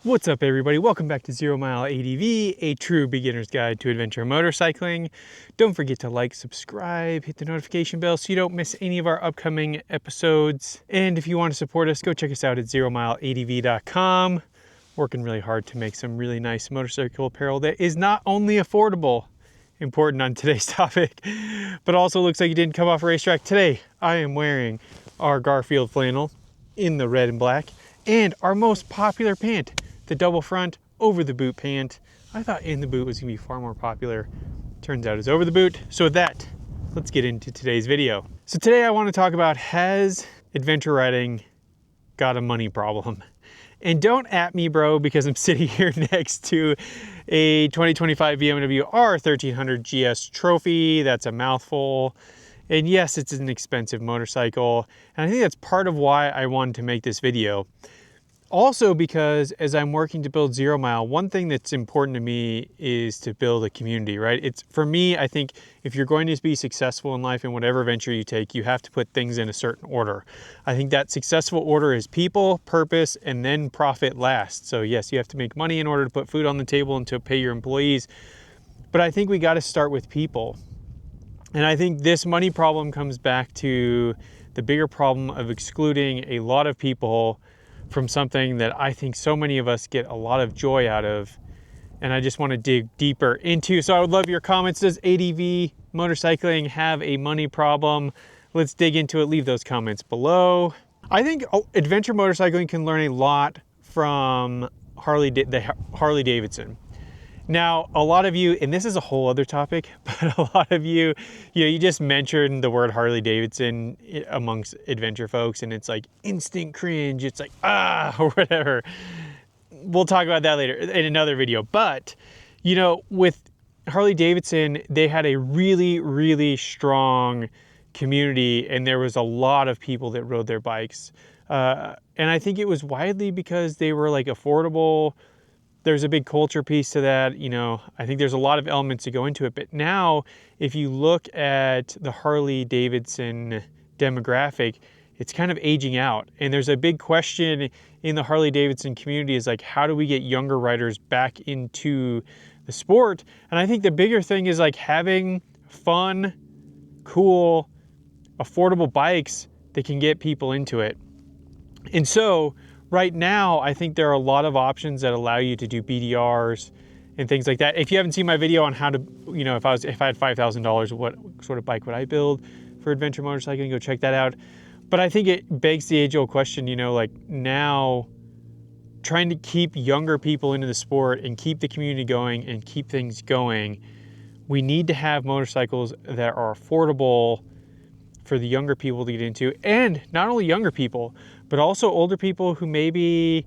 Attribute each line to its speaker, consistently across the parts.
Speaker 1: What's up, everybody? Welcome back to Zero Mile ADV, a true beginner's guide to adventure motorcycling. Don't forget to like, subscribe, hit the notification bell so you don't miss any of our upcoming episodes. And if you want to support us, go check us out at zeromileadv.com. Working really hard to make some really nice motorcycle apparel that is not only affordable, important on today's topic, but also looks like you didn't come off a racetrack. Today, I am wearing our Garfield flannel in the red and black and our most popular pant, the double front over the boot pant. I thought in the boot was gonna be far more popular. Turns out it's over the boot. So with that, let's get into today's video. So today I want to talk about, has adventure riding got a money problem? And don't at me, bro, because I'm sitting here next to a 2025 BMW R1300 GS Trophy. That's a mouthful. And yes, it's an expensive motorcycle. And I think that's part of why I wanted to make this video. Also because as I'm working to build Zero Mile, one thing that's important to me is to build a community, right? It's, for me, I think if you're going to be successful in life in whatever venture you take, you have to put things in a certain order. I think that successful order is people, purpose, and then profit last. So yes, you have to make money in order to put food on the table and to pay your employees. But I think we got to start with people. And I think this money problem comes back to the bigger problem of excluding a lot of people from something that I think so many of us get a lot of joy out of. And I just want to dig deeper into. So I would love your comments. Does ADV motorcycling have a money problem? Let's dig into it. Leave those comments below. I think adventure motorcycling can learn a lot from the Harley-Davidson. Now, a lot of you, and this is a whole other topic, but a lot of you, you just mentioned the word Harley-Davidson amongst adventure folks, and it's like instant cringe. It's like, or whatever. We'll talk about that later in another video. But, with Harley-Davidson, they had a really, really strong community, and there was a lot of people that rode their bikes. And I think it was widely because they were like affordable. There's a big culture piece to that. I think there's a lot of elements to go into it. But now, if you look at the Harley-Davidson demographic, it's kind of aging out. And there's a big question in the Harley-Davidson community is like, how do we get younger riders back into the sport? And I think the bigger thing is like having fun, cool, affordable bikes that can get people into it. And so right now, I think there are a lot of options that allow you to do BDRs and things like that. If you haven't seen my video on how to, if I had $5,000, what sort of bike would I build for adventure motorcycling, go check that out. But I think it begs the age-old question, like now trying to keep younger people into the sport and keep the community going and keep things going, we need to have motorcycles that are affordable for the younger people to get into, and not only younger people, but also older people who maybe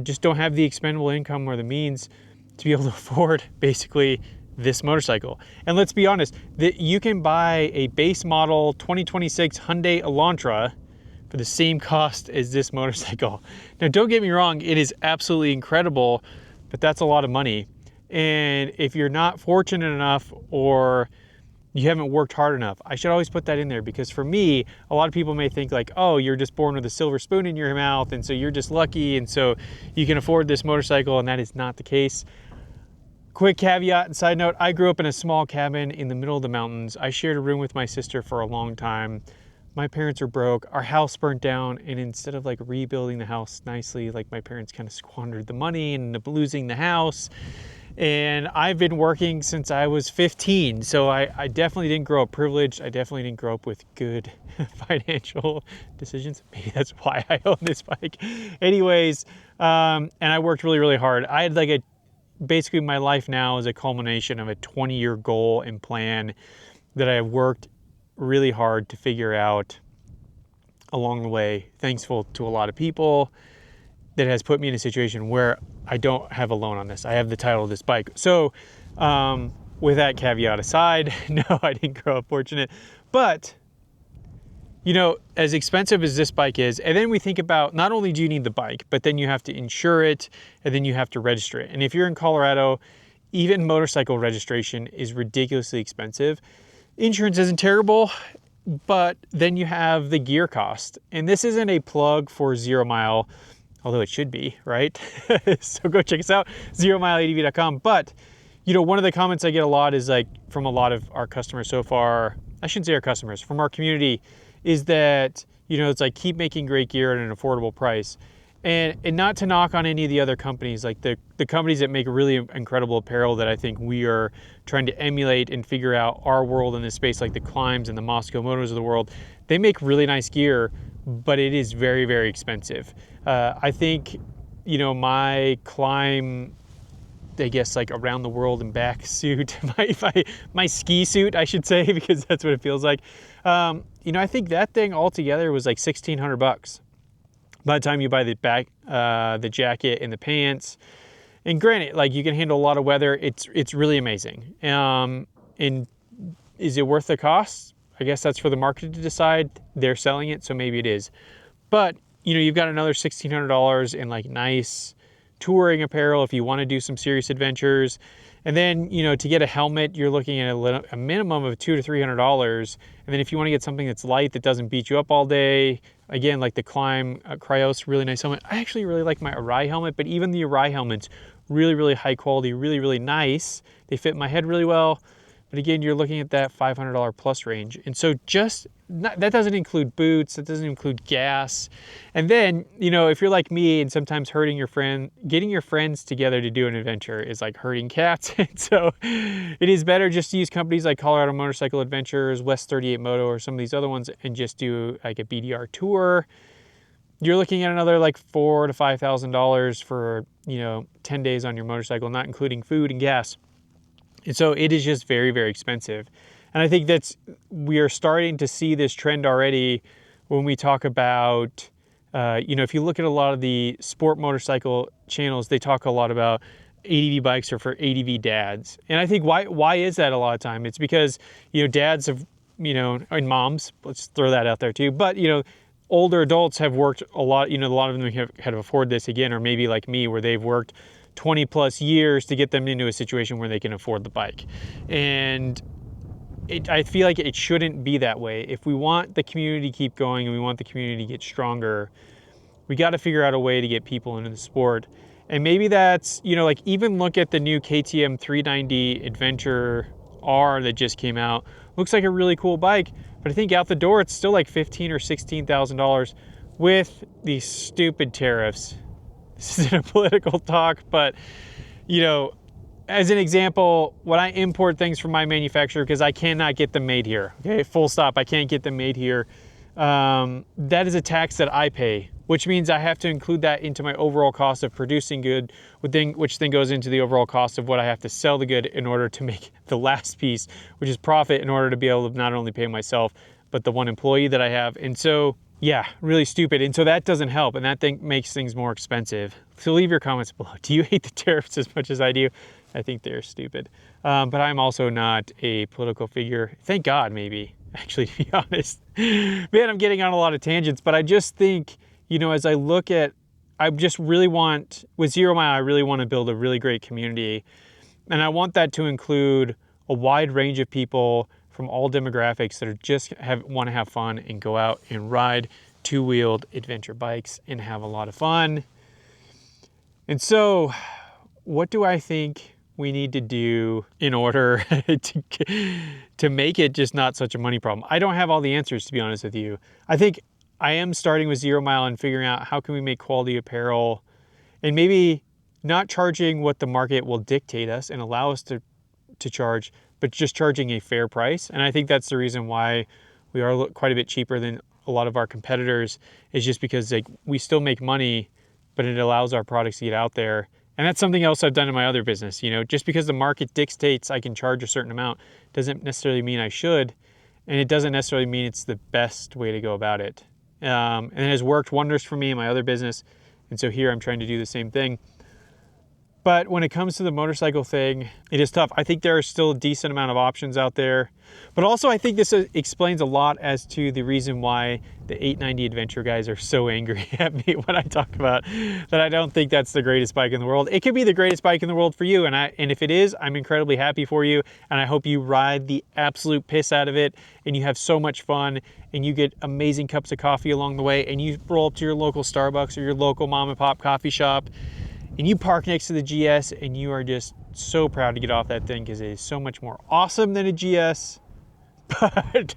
Speaker 1: just don't have the expendable income or the means to be able to afford basically this motorcycle. And let's be honest, that you can buy a base model 2026 Hyundai Elantra for the same cost as this motorcycle. Now, don't get me wrong, it is absolutely incredible, but that's a lot of money. And if you're not fortunate enough or you haven't worked hard enough, I should always put that in there, because for me, a lot of people may think like, oh, you're just born with a silver spoon in your mouth, and so you're just lucky, and so you can afford this motorcycle, and that is not the case. Quick caveat and side note, I grew up in a small cabin in the middle of the mountains. I shared a room with my sister for a long time. My parents were broke, our house burnt down, and instead of like rebuilding the house nicely, like my parents kind of squandered the money and ended up losing the house. And I've been working since I was 15, so I definitely didn't grow up privileged. I definitely didn't grow up with good financial decisions. Maybe that's why I own this bike. Anyways, and I worked really, really hard. I had basically my life now is a culmination of a 20-year goal and plan that I have worked really hard to figure out along the way, thankful to a lot of people, that has put me in a situation where I don't have a loan on this. I have the title of this bike. So with that caveat aside, no, I didn't grow up fortunate. But, as expensive as this bike is, and then we think about not only do you need the bike, but then you have to insure it, and then you have to register it. And if you're in Colorado, even motorcycle registration is ridiculously expensive. Insurance isn't terrible, but then you have the gear cost. And this isn't a plug for Zero Mile. although it should be, right? So go check us out, zeromileadv.com. But, you know, one of the comments I get a lot is like from a lot of our customers so far, I shouldn't say our customers, from our community, is that, you know, it's like keep making great gear at an affordable price. And not to knock on any of the other companies, like the companies that make really incredible apparel that I think we are trying to emulate and figure out our world in this space, like the Climbs and the Moscow Motos of the world, they make really nice gear, but it is very, very expensive. I think, you know, my Climb, I guess like around the world and back suit, my ski suit, I should say, because that's what it feels like. You know, I think that thing altogether was like $1,600. By the time you buy the jacket and the pants, and granted, like you can handle a lot of weather, it's really amazing. And is it worth the cost? I guess that's for the market to decide. They're selling it, so maybe it is. But you know, you've got another $1,600 in like nice touring apparel if you want to do some serious adventures. And then, you know, to get a helmet, you're looking at a minimum of $200 to $300. And then if you want to get something that's light that doesn't beat you up all day, again, like the Climb Cryos, really nice helmet. I actually really like my Arai helmet, but even the Arai helmets, really, really high quality, really, really nice. They fit my head really well. But again, you're looking at that $500 plus range. And so that doesn't include boots, that doesn't include gas. And then, you know, if you're like me and sometimes getting your friends together to do an adventure is like herding cats. And so it is better just to use companies like Colorado Motorcycle Adventures, West 38 Moto, or some of these other ones and just do like a BDR tour. You're looking at another like $4,000 to $5,000 for, you know, 10 days on your motorcycle, not including food and gas. And so it is just very, very expensive. And I think we are starting to see this trend already when we talk about, you know, if you look at a lot of the sport motorcycle channels, they talk a lot about ADV bikes are for ADV dads. And I think why is that a lot of time? It's because, you know, dads have, you know, and moms, let's throw that out there too. But, you know, older adults have worked a lot, you know, a lot of them have had to afford this again, or maybe like me where they've worked 20 plus years to get them into a situation where they can afford the bike. And I feel like it shouldn't be that way. If we want the community to keep going and we want the community to get stronger, we got to figure out a way to get people into the sport. And maybe that's, you know, like even look at the new KTM 390 Adventure R that just came out. Looks like a really cool bike, but I think out the door it's still like $15,000 or $16,000 with these stupid tariffs. This isn't a political talk, but, you know, as an example, when I import things from my manufacturer, because I cannot get them made here, okay, full stop, I can't get them made here, that is a tax that I pay, which means I have to include that into my overall cost of producing good, which then goes into the overall cost of what I have to sell the good in order to make the last piece, which is profit, in order to be able to not only pay myself, but the one employee that I have. And so, yeah, really stupid. And so that doesn't help. And that thing makes things more expensive. So leave your comments below. Do you hate the tariffs as much as I do? I think they're stupid. But I'm also not a political figure. Thank God, maybe, actually, to be honest. Man, I'm getting on a lot of tangents. But I just think, you know, as I look at, with Zero Mile, I really want to build a really great community. And I want that to include a wide range of people from all demographics that are just want to have fun and go out and ride two-wheeled adventure bikes and have a lot of fun. And so what do I think we need to do in order to make it just not such a money problem? I don't have all the answers, to be honest with you. I think I am starting with Zero Mile and figuring out how can we make quality apparel and maybe not charging what the market will dictate us and allow us to charge, but just charging a fair price. And I think that's the reason why we are quite a bit cheaper than a lot of our competitors, is just because like we still make money, but it allows our products to get out there. And that's something else I've done in my other business. You know, just because the market dictates I can charge a certain amount doesn't necessarily mean I should. And it doesn't necessarily mean it's the best way to go about it. And it has worked wonders for me in my other business. And so here I'm trying to do the same thing. But when it comes to the motorcycle thing, it is tough. I think there are still a decent amount of options out there. But also I think this explains a lot as to the reason why the 890 Adventure guys are so angry at me when I talk about that I don't think that's the greatest bike in the world. It could be the greatest bike in the world for you. And if it is, I'm incredibly happy for you. And I hope you ride the absolute piss out of it and you have so much fun and you get amazing cups of coffee along the way and you roll up to your local Starbucks or your local mom and pop coffee shop and you park next to the GS and you are just so proud to get off that thing because it is so much more awesome than a GS. But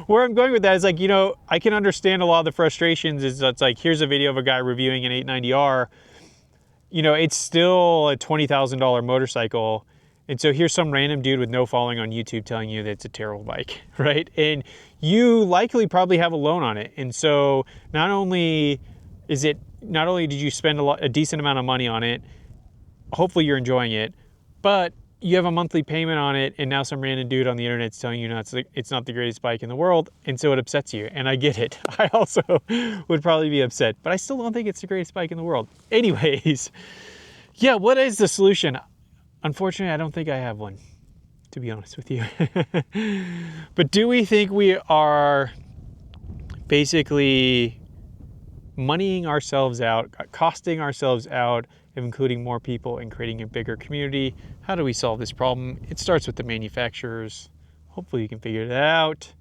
Speaker 1: where I'm going with that is like, you know, I can understand a lot of the frustrations is it's like, here's a video of a guy reviewing an 890R. You know, it's still a $20,000 motorcycle. And so here's some random dude with no following on YouTube telling you that it's a terrible bike, right? And you likely probably have a loan on it. And so not only did you spend a decent amount of money on it, hopefully you're enjoying it, but you have a monthly payment on it and now some random dude on the internet's telling you it's not the greatest bike in the world, and so it upsets you, and I get it. I also would probably be upset, but I still don't think it's the greatest bike in the world. Anyways, yeah, what is the solution? Unfortunately, I don't think I have one, to be honest with you. But do we think we are basically moneying ourselves out, costing ourselves out of including more people and creating a bigger community? How do we solve this problem? It starts with the manufacturers. Hopefully you can figure it out.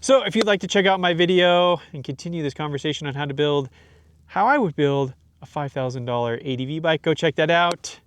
Speaker 1: So if you'd like to check out my video and continue this conversation on how I would build a $5,000 ADV bike, go check that out.